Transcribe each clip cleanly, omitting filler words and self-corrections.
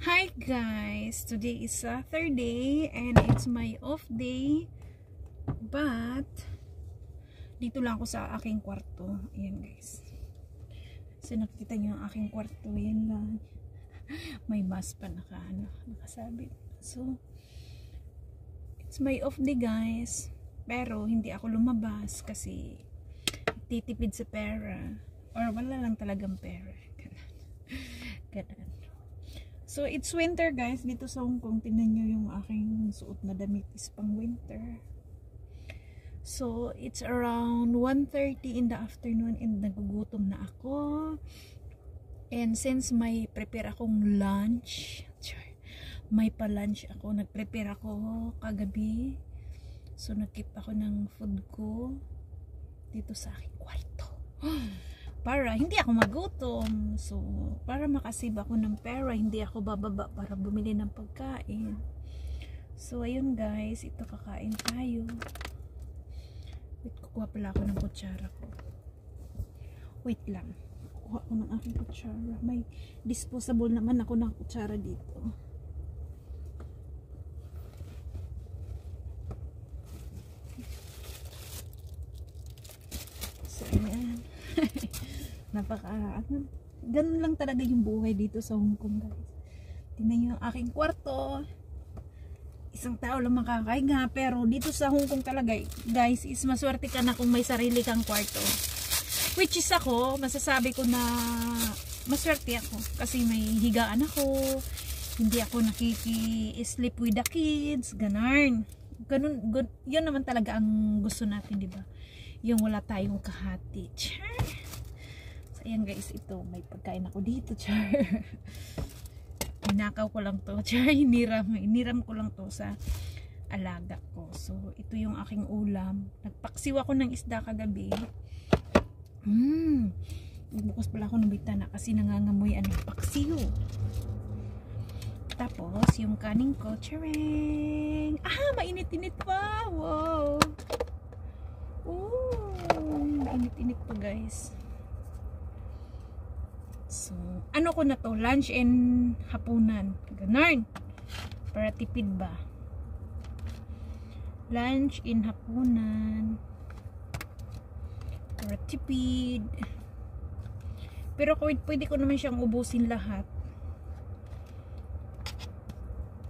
Hi guys! Today is Saturday and it's my off day. But dito lang ako sa aking kwarto. Ayan guys. So nakita nyo ang aking kwarto. Ayan lang. May mask pa nakasabit. So it's my off day guys. Pero hindi ako lumabas kasi titipid sa pera. Or wala lang talagang pera. Ganun. So, it's winter guys. Dito sa Hong Kong, tingnan nyo yung aking suot na damit is pang winter. So, it's around 1:30 in the afternoon and nagugutom na ako. And since may prepare akong lunch, may pa-lunch ako. Nag-prepare ako kagabi. So, nag-keep ako ng food ko dito sa aking kwarto. Para hindi ako magutom. So, para makasave ako ng pera, hindi ako bababa para bumili ng pagkain. So, ayun guys, ito kakain tayo. Wait, kukuha pala ako ng kutsara ko. Wait lang. Kukuha ko ng aking kutsara. May disposable naman ako ng kutsara dito. So, ayan. Ganun lang talaga yung buhay dito sa Hong Kong guys. Tingnan nyo yung aking kwarto. Isang tao lang makakahinga. Pero dito sa Hong Kong talaga guys, is maswerte ka na kung may sarili kang kwarto. Which is ako, masasabi ko na maswerte ako. Kasi may higaan ako. Hindi ako nakiki-sleep with the kids. Ganun. Yun naman talaga ang gusto natin, diba? Yung wala tayong kahati. Ayan guys, ito may pagkain ako dito, char. Hinakaw ko lang to, char. Hiniram ko lang to sa alaga ko. So ito yung aking ulam. Nagpaksiw ako ng isda kagabi. Bukas pala ako ng bitana kasi nangangamoy ang paksiw. Tapos yung kanin ko, charing. Mainit-init pa. Wow. Mainit-init pa guys. So, ano ko na to? Lunch and hapunan. Ganun. Para tipid ba? Lunch and hapunan. Para tipid. Pero pwede ko naman siyang ubusin lahat.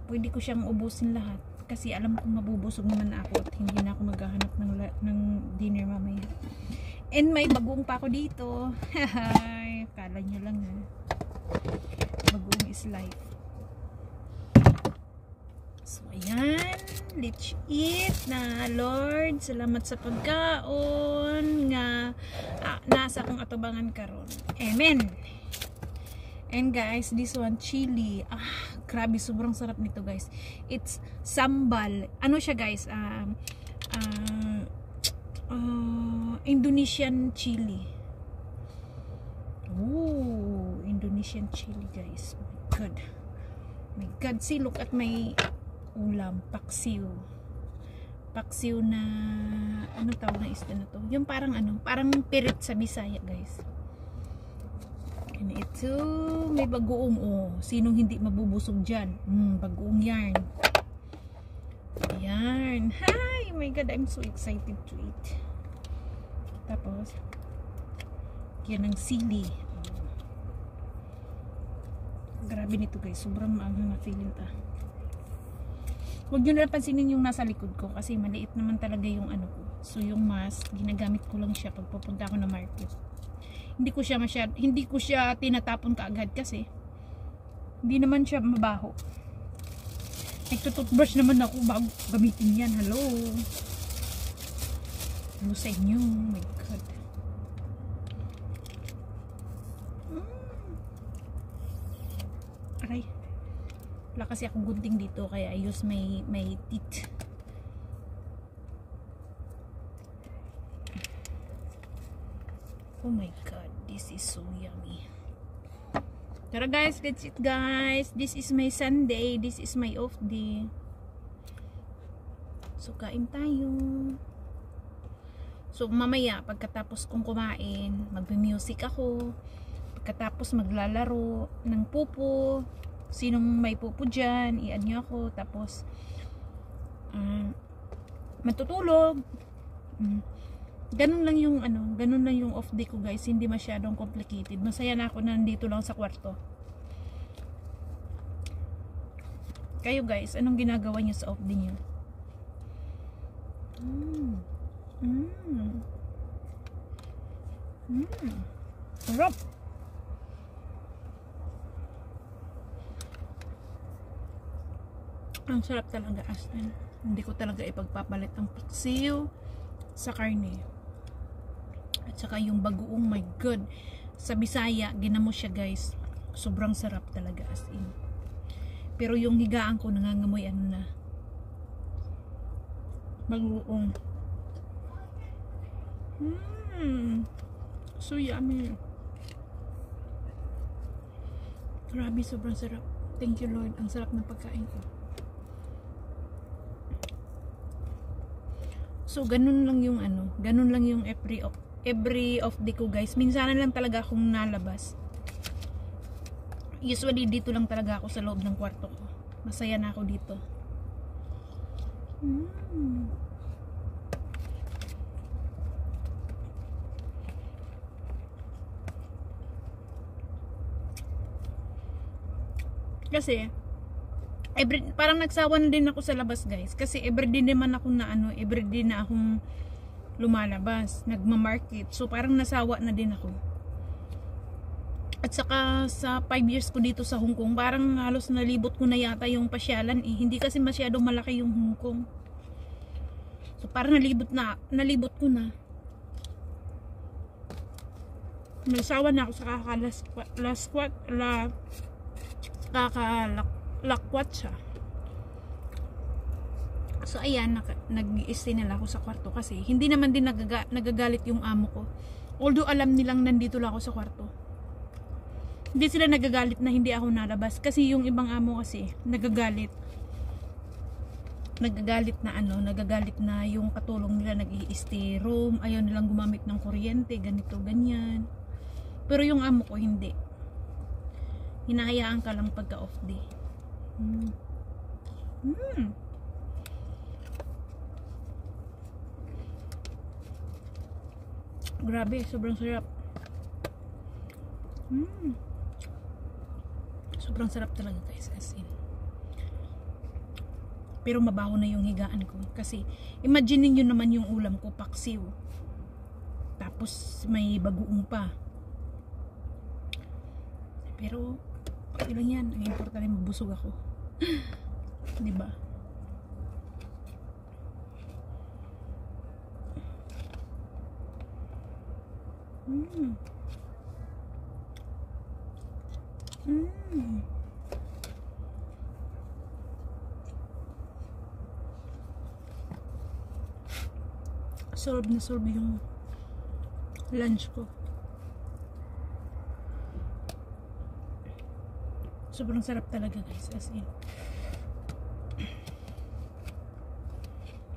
Pwede ko siyang ubusin lahat. Kasi alam kong mabubusog naman ako at hindi na ako maghahanap ng dinner mamaya. And may bagoong pa ako dito. Kala nyo lang ha. Bagoong is life. So ayan. Let's eat na Lord. Salamat sa pagkaon nga nasa akong atubangan karon. Amen. And guys, this one chili. Grabe, sobrang sarap nito guys. It's sambal. Ano siya guys? Indonesian chili. Indonesian chili guys. My God. See, look at my ulam. Paksiw. Paksiw na ano tawag na isda na to? Yung parang parang pirit sa Bisaya guys. And ito may bagoong. Sinong hindi mabubusog dyan? Bagoong yarn. Ayan. Hi! Oh my God, I'm so excited to eat. Tapos yan ang sili. Grabe nito guys, sobrang maanghang na feeling ta. Huwag nyo na pansinin yung nasa likod ko kasi maliit naman talaga yung ano ko. So yung mask, ginagamit ko lang siya pag pupunta ako na market. Hindi ko siya tinatapon kaagad kasi hindi naman siya mabaho. Nagtututbrush naman ako bago gamitin yan. Hello sa inyo. Oh my God. Aray. Wala kasi akong gunting dito kaya I use my teeth. Oh my God. This is so yummy. Tara guys, that's it guys. This is my Sunday. This is my off day. So kain tayo. So mamaya pagkatapos kong kumain, magme-music ako. Pagkatapos maglalaro ng pupo. sinong may pupo dyan, i-add nyo ako, tapos matutulog. Ganun lang yung ganun lang yung off day ko guys, hindi masyadong complicated. Masaya na ako na nandito lang sa kwarto. Kayo guys, anong ginagawa niyo sa off day niyo? Sarap. Ang sarap talaga as in. Hindi ko talaga ipagpapalit ang paksiw sa karne. At saka yung bagoong, my god. Sa Bisaya, ginamo siya guys. Sobrang sarap talaga as in. Pero yung higaan ko nangangamoy na. Bagoong. So yummy. Grabe, sobrang sarap. Thank you Lord. Ang sarap ng pagkain ko. So, ganun lang yung ganun lang yung every off day ko guys. Minsan lang talaga akong nalabas. Usually, dito lang talaga ako sa loob ng kwarto ko. Masaya na ako dito. Kasi, parang nagsawa na din ako sa labas guys. Kasi everyday naman ako everyday na akong lumalabas. Nagmamarket. So, parang nasawa na din ako. At saka sa 5 years ko dito sa Hong Kong, parang halos nalibot ko na yata yung pasyalan eh. Hindi kasi masyadong malaki yung Hong Kong. So parang nalibot ko na. Nasawa na ako sa kakalakwat siya. So ayan, nag-i-stay na lang ako sa kwarto kasi hindi naman din nagagalit yung amo ko. Although alam nilang nandito lang ako sa kwarto. Hindi sila nagagalit na hindi ako nalabas. Kasi yung ibang amo kasi, nagagalit na yung katulong nila nag-i-stay room. Ayaw nilang gumamit ng kuryente, ganito, ganyan. Pero yung amo ko, hindi. Hinahayaan ka lang pagka off day. Grabe, sobrang sarap. Sobrang sarap talaga guys, as in. Pero mabaho na yung higaan ko. Kasi, imagine niyo naman yung ulam ko, paksiw. Tapos, may bagoong pa. Pero, okay lang yan. Ang importante, mabusog ako. Diba? Solve na solve yung lunch ko. Sobrang sarap talaga guys, as in.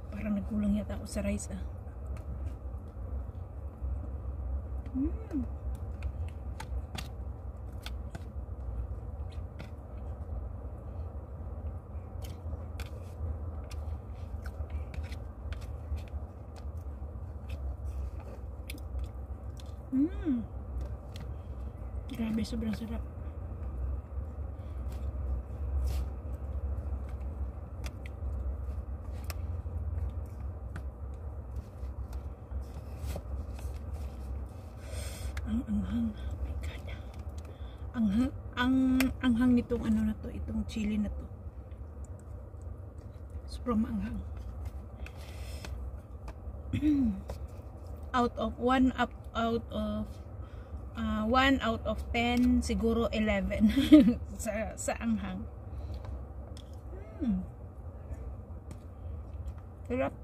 Parang nagkulang yata ako sa rice ah. Grabe, sobrang sarap. Ang anghang. Oh my God. Anghang nitong na to, itong chili na to. Sobrang maanghang. Out of 1 out of 10 siguro 11 sa anghang. Sarap.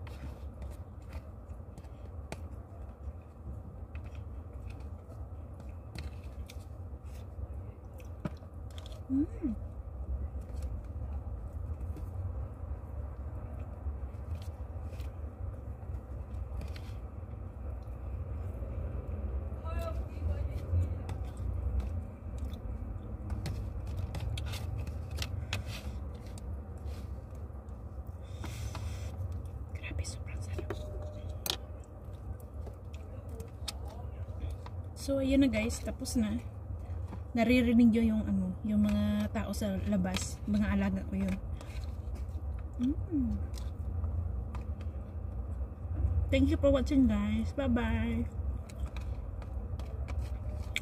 So, ayun na guys. Tapos na. Naririnig nyo yung ano, yung mga tao sa labas. Mga alaga ko yun. Thank you for watching guys. Bye bye.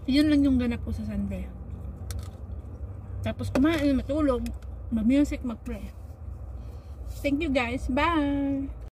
Yun lang yung ganap ko sa Sunday. Tapos kumain, matulog, mag-music, mag-pray. Thank you guys. Bye!